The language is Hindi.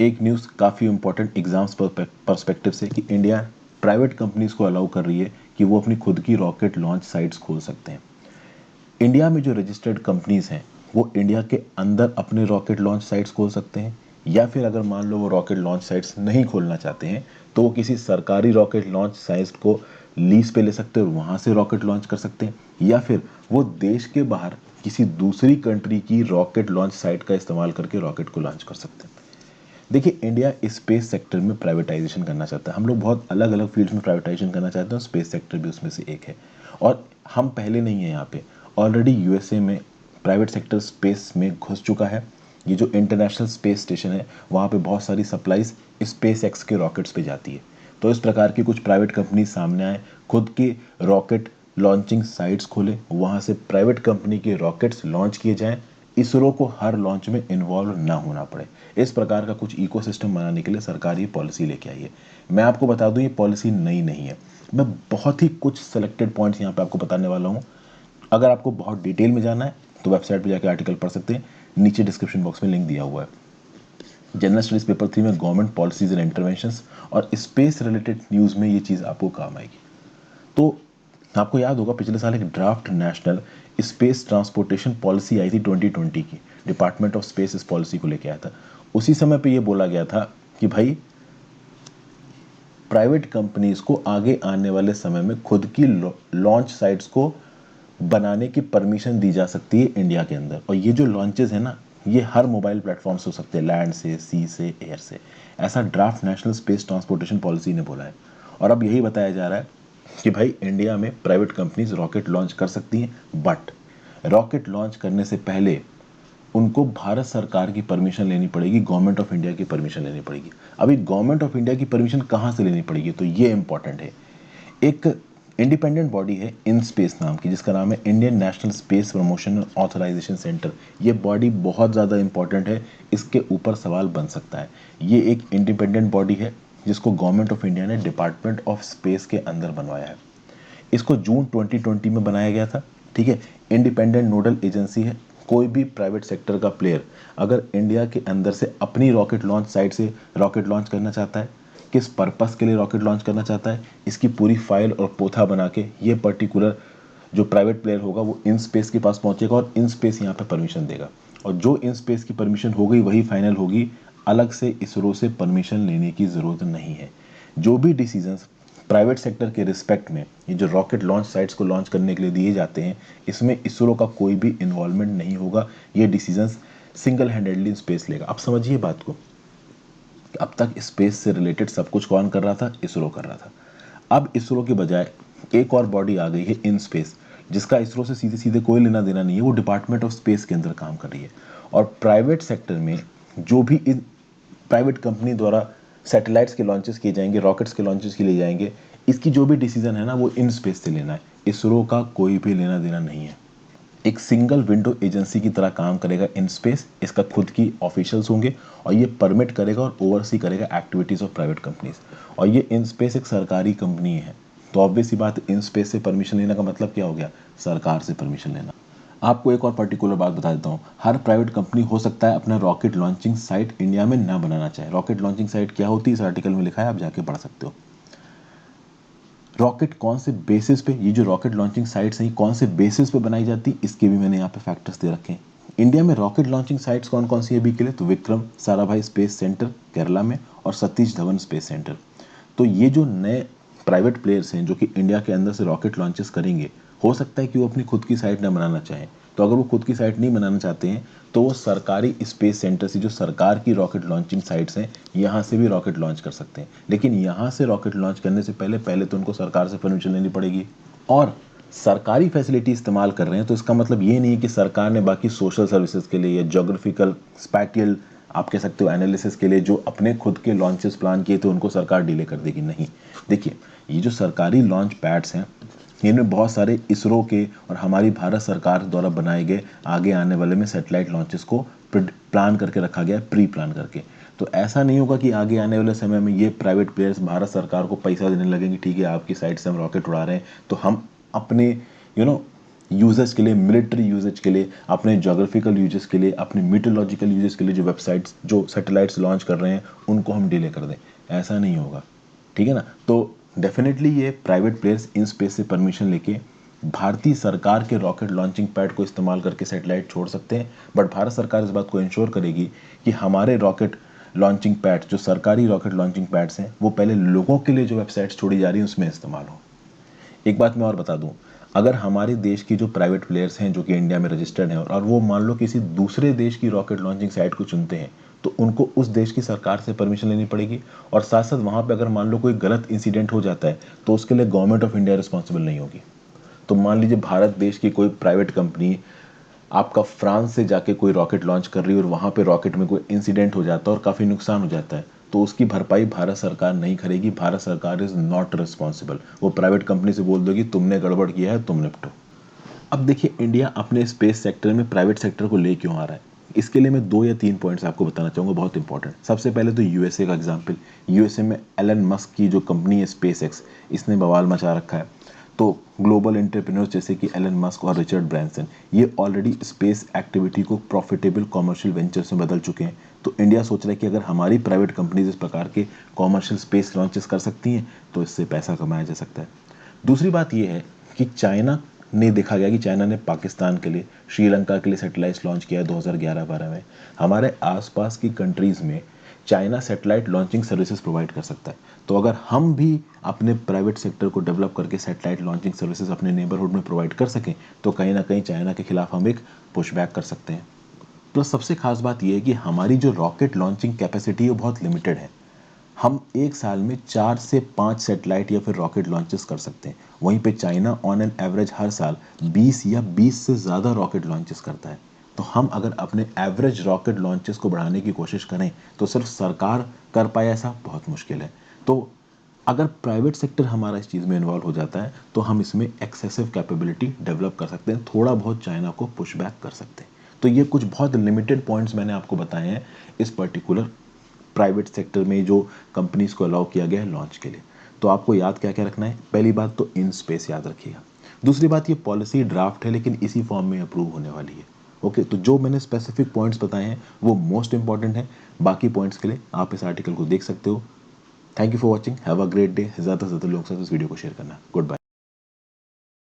एक न्यूज़ काफ़ी इंपॉर्टेंट एग्जाम्स पर्सपेक्टिव से कि इंडिया प्राइवेट कंपनीज को अलाउ कर रही है कि वो अपनी खुद की रॉकेट लॉन्च साइट्स खोल सकते हैं। इंडिया में जो रजिस्टर्ड कंपनीज हैं वो इंडिया के अंदर अपने रॉकेट लॉन्च साइट्स खोल सकते हैं, या फिर अगर मान लो वो रॉकेट लॉन्च साइट्स नहीं खोलना चाहते हैं तो वो किसी सरकारी रॉकेट लॉन्च साइट को लीज पे ले सकते हैं और वहाँ से रॉकेट लॉन्च कर सकते हैं, या फिर वो देश के बाहर किसी दूसरी कंट्री की रॉकेट लॉन्च साइट का इस्तेमाल करके रॉकेट को लॉन्च कर सकते हैं। देखिए, इंडिया स्पेस सेक्टर में प्राइवेटाइजेशन करना चाहता है। हम लोग बहुत अलग अलग फील्ड्स में प्राइवेटाइजेशन करना चाहते हैं और स्पेस सेक्टर भी उसमें से एक है। और हम पहले नहीं है यहाँ पे, ऑलरेडी यूएसए में प्राइवेट सेक्टर स्पेस में घुस चुका है। ये जो इंटरनेशनल स्पेस स्टेशन है वहाँ पे बहुत सारी सप्लाईज स्पेस एक्स के रॉकेट्स पे जाती है। तो इस प्रकार की कुछ प्राइवेट कंपनी सामने आए, खुद के रॉकेट लॉन्चिंग साइट्स खोले, वहाँ से प्राइवेट कंपनी के रॉकेट्स लॉन्च किए जाएं, इसरो को हर लॉन्च में इन्वॉल्व ना होना पड़े। इस प्रकार का कुछ इकोसिस्टम बनाने के लिए सरकार ये पॉलिसी लेके आई है। मैं आपको बता दूं ये पॉलिसी नई नहीं है। मैं बहुत ही कुछ सेलेक्टेड पॉइंट्स यहाँ पे आपको बताने वाला हूँ। अगर आपको बहुत डिटेल में जाना है तो वेबसाइट पे जाकर आर्टिकल पढ़ सकते हैं, नीचे डिस्क्रिप्शन बॉक्स में लिंक दिया हुआ है। जनरल स्टडीज पेपर 3 में गवर्नमेंट पॉलिसीज एंड इंटरवेंशंस और स्पेस रिलेटेड न्यूज़ में ये चीज़ आपको काम आएगी। तो आपको याद होगा पिछले साल एक draft national space transportation policy आई थी 2020 की, डिपार्टमेंट ऑफ स्पेस इस पॉलिसी को लेके आया था। उसी समय पे ये बोला गया था कि भाई प्राइवेट कंपनीज को आगे आने वाले समय में खुद की लॉन्च साइट्स को बनाने की परमिशन दी जा सकती है इंडिया के अंदर। और ये जो लॉन्चेस है ना, ये हर मोबाइल प्लेटफॉर्म से हो सकते हैं, लैंड से, सी से, एयर से। ऐसा draft national space transportation policy ने बोला है। और अब यही बताया जा रहा है कि भाई इंडिया में प्राइवेट कंपनीज रॉकेट लॉन्च कर सकती हैं, बट रॉकेट लॉन्च करने से पहले उनको भारत सरकार की परमिशन लेनी पड़ेगी, गवर्नमेंट ऑफ इंडिया की परमिशन लेनी पड़ेगी। अभी गवर्नमेंट ऑफ इंडिया की परमिशन कहाँ से लेनी पड़ेगी, तो ये इंपॉर्टेंट है। एक इंडिपेंडेंट बॉडी है इन स्पेस नाम की, जिसका नाम है Indian National Space Promotion Authorisation Centre. ये बॉडी बहुत ज़्यादा इंपॉर्टेंट है, इसके ऊपर सवाल बन सकता है। ये एक इंडिपेंडेंट बॉडी है जिसको गवर्नमेंट ऑफ इंडिया ने डिपार्टमेंट ऑफ स्पेस के अंदर बनवाया है। इसको जून 2020 में बनाया गया था। ठीक है, इंडिपेंडेंट नोडल एजेंसी है। कोई भी प्राइवेट सेक्टर का प्लेयर अगर इंडिया के अंदर से अपनी रॉकेट लॉन्च साइट से रॉकेट लॉन्च करना चाहता है, किस पर्पस के लिए रॉकेट लॉन्च करना चाहता है, इसकी पूरी फाइल और पोथा बना के ये पर्टिकुलर जो प्राइवेट प्लेयर होगा वो इन स्पेस के पास पहुंचेगा और इन स्पेस यहाँ पे परमिशन देगा। और जो इन स्पेस की परमिशन हो गई वही फाइनल होगी, अलग से इसरो से परमिशन लेने की ज़रूरत नहीं है। जो भी डिसीजंस प्राइवेट सेक्टर के रिस्पेक्ट में ये जो रॉकेट लॉन्च साइट्स को लॉन्च करने के लिए दिए जाते हैं, इसमें इसरो का कोई भी इन्वॉल्वमेंट नहीं होगा। ये डिसीजंस सिंगल हैंडेडली स्पेस लेगा। आप समझिए बात को, अब तक स्पेस से रिलेटेड सब कुछ कौन कर रहा था, इसरो कर रहा था। अब इसरो के बजाय एक और बॉडी आ गई है इन स्पेस, जिसका इसरो से सीधे सीधे कोई लेना देना नहीं है, वो डिपार्टमेंट ऑफ स्पेस के अंदर काम कर रही है। और प्राइवेट सेक्टर में जो भी इन प्राइवेट कंपनी द्वारा सैटेलाइट्स के लॉन्चेस किए जाएंगे, रॉकेट्स के लॉन्चेस के लिए जाएंगे, इसकी जो भी डिसीजन है ना वो इन स्पेस से लेना है, इसरो का कोई भी लेना देना नहीं है। एक सिंगल विंडो एजेंसी की तरह काम करेगा इन स्पेस। इसका खुद की ऑफिशियल्स होंगे और ये परमिट करेगा और ओवरसी करेगा एक्टिविटीज़ ऑफ प्राइवेट कंपनीज। और ये इन स्पेस एक सरकारी कंपनी है, तो ऑब्वियस सी बात, इन स्पेस से परमिशन लेने का मतलब क्या हो गया, सरकार से परमिशन लेना। आपको एक और पर्टिकुलर बात बता देता हूँ, हर प्राइवेट कंपनी हो सकता है अपना रॉकेट लॉन्चिंग साइट इंडिया में ना बनाना चाहे। रॉकेट लॉन्चिंग साइट क्या होती है इस आर्टिकल में लिखा है, आप जाके पढ़ सकते हो। रॉकेट कौन से बेसिस पे, ये जो रॉकेट लॉन्चिंग साइट्स हैं कौन से बेसिस पे बनाई जाती, इसके भी मैंने यहाँ पे फैक्टर्स दे रखे हैं। इंडिया में रॉकेट लॉन्चिंग साइट्स कौन कौन सी है अभी के लिए, तो विक्रम साराभाई स्पेस सेंटर केरला में और सतीश धवन स्पेस सेंटर। तो ये जो नए प्राइवेट प्लेयर्स हैं जो कि इंडिया के अंदर से रॉकेट लॉन्चेस करेंगे, हो सकता है कि वो अपनी खुद की साइट ना बनाना चाहें। तो अगर वो खुद की साइट नहीं बनाना चाहते हैं तो वो सरकारी स्पेस सेंटर से, जो सरकार की रॉकेट लॉन्चिंग साइट्स हैं, यहाँ से भी रॉकेट लॉन्च कर सकते हैं। लेकिन यहाँ से रॉकेट लॉन्च करने से पहले पहले तो उनको सरकार से परमिशन लेनी पड़ेगी। और सरकारी फैसिलिटी इस्तेमाल कर रहे हैं तो इसका मतलब ये नहीं है कि सरकार ने बाकी सोशल सर्विसेज के लिए या जोग्राफिकल स्पैटियल, आप कह सकते हो एनालिसिस के लिए जो अपने खुद के लॉन्चेस प्लान किए थे उनको सरकार डिले कर देगी, नहीं। देखिए, ये जो सरकारी लॉन्च पैड्स हैं इनमें बहुत सारे इसरो के और हमारी भारत सरकार द्वारा बनाए गए आगे आने वाले में सैटेलाइट लॉन्चेस को प्लान करके रखा गया है, प्री प्लान करके। तो ऐसा नहीं होगा कि आगे आने वाले समय में ये प्राइवेट प्लेयर्स भारत सरकार को पैसा देने लगेंगे, ठीक है आपकी साइड से हम रॉकेट उड़ा रहे हैं तो हम अपने यूजेस के लिए, मिलिट्री यूजेज के लिए, अपने जोग्राफिकल यूजेस के लिए, अपने मीटोलॉजिकल यूजेस के लिए जो वेबसाइट्स, जो सैटेलाइट्स लॉन्च कर रहे हैं उनको हम डिले कर दें, ऐसा नहीं होगा। ठीक है ना। तो डेफिनेटली ये प्राइवेट प्लेयर्स इन स्पेस से परमिशन लेके भारतीय सरकार के रॉकेट लॉन्चिंग पैड को इस्तेमाल करके सैटेलाइट छोड़ सकते हैं, बट भारत सरकार इस बात को इंश्योर करेगी कि हमारे रॉकेट लॉन्चिंग पैड, जो सरकारी रॉकेट लॉन्चिंग पैड्स हैं, वो पहले लोगों के लिए जो वेबसाइट्स छोड़ी जा रही हैं उसमें इस्तेमाल हो। एक बात मैं और बता दूं, अगर हमारे देश की जो प्राइवेट प्लेयर्स हैं जो कि इंडिया में रजिस्टर्ड हैं और वो मान लो किसी दूसरे देश की रॉकेट लॉन्चिंग साइट को चुनते हैं, तो उनको उस देश की सरकार से परमिशन लेनी पड़ेगी, और साथ साथ वहां पे अगर मान लो कोई गलत इंसिडेंट हो जाता है तो उसके लिए गवर्नमेंट ऑफ इंडिया रिस्पॉन्सिबल नहीं होगी। तो मान लीजिए भारत देश की कोई प्राइवेट कंपनी आपका फ्रांस से जाके कोई रॉकेट लॉन्च कर रही है और वहां पे रॉकेट में कोई इंसिडेंट हो जाता है और काफ़ी नुकसान हो जाता है, तो उसकी भरपाई भारत सरकार नहीं करेगी। भारत सरकार इज नॉट रिस्पॉन्सिबल। वो प्राइवेट कंपनी से बोल देगी तुमने गड़बड़ किया है, तुम निपटो। अब देखिए इंडिया अपने स्पेस सेक्टर में प्राइवेट सेक्टर को ले क्यों आ रहा है, इसके लिए मैं 2 या 3 पॉइंट्स आपको बताना चाहूँगा, बहुत इंपॉर्टेंट। सबसे पहले तो यूएसए का एग्जांपल। यूएसए में एलन मस्क की जो कंपनी है स्पेस एक्स, इसने बवाल मचा रखा है। तो ग्लोबल एंटरप्रेन्योर्स जैसे कि एलन मस्क और रिचर्ड ब्रांसन, ये ऑलरेडी स्पेस एक्टिविटी को प्रॉफिटेबल कॉमर्शियल वेंचर्स में बदल चुके हैं। तो इंडिया सोच रहा है कि अगर हमारी प्राइवेट कंपनीज इस प्रकार के कॉमर्शियल स्पेस लॉन्चेस कर सकती हैं तो इससे पैसा कमाया जा सकता है। दूसरी बात यह है कि चाइना ने, देखा गया कि चाइना ने पाकिस्तान के लिए, श्रीलंका के लिए सैटेलाइट्स लॉन्च किया है 2011-12 में। हमारे आसपास की कंट्रीज़ में China satellite launching services provide कर सकता है। तो अगर हम भी अपने प्राइवेट सेक्टर को डेवलप करके सैटेलाइट लॉन्चिंग सर्विसेज अपने नेबरहुड में प्रोवाइड कर सकें तो कहीं ना कहीं चाइना के खिलाफ हम एक पुशबैक कर सकते हैं। प्लस सबसे खास बात यह है कि हमारी जो रॉकेट लॉन्चिंग कैपेसिटी है वो बहुत लिमिटेड है। हम एक साल में 4 से 5 सैटेलाइट या फिर रॉकेट लॉन्चेस कर सकते हैं। वहीं पे चाइना ऑन एन एवरेज हर साल 20 या 20 से ज़्यादा रॉकेट लॉन्चेस करता है। तो हम अगर अपने एवरेज रॉकेट लॉन्चेस को बढ़ाने की कोशिश करें तो सिर्फ सरकार कर पाए ऐसा बहुत मुश्किल है। तो अगर प्राइवेट सेक्टर हमारा इस चीज़ में इन्वॉल्व हो जाता है तो हम इसमें एक्सेसिव कैपेबिलिटी डेवलप कर सकते हैं, थोड़ा बहुत चाइना को पुश बैक कर सकते हैं। तो ये कुछ बहुत लिमिटेड पॉइंट्स मैंने आपको बताए हैं इस पर्टिकुलर प्राइवेट सेक्टर में जो कंपनीज को अलाउ किया गया है लॉन्च के लिए। तो आपको याद क्या क्या रखना है, पहली बात तो इन स्पेस याद रखिएगा। दूसरी बात, ये पॉलिसी ड्राफ्ट है लेकिन इसी फॉर्म में अप्रूव होने वाली है। ओके, तो जो मैंने स्पेसिफिक पॉइंट्स बताए हैं वो मोस्ट इंपॉर्टेंट है। बाकी पॉइंट्स के लिए आप इस आर्टिकल को देख सकते हो। Thank you for watching, have a great day. ज़्यादा से ज़्यादा लोगों के साथ इस वीडियो को शेयर करना। Good bye.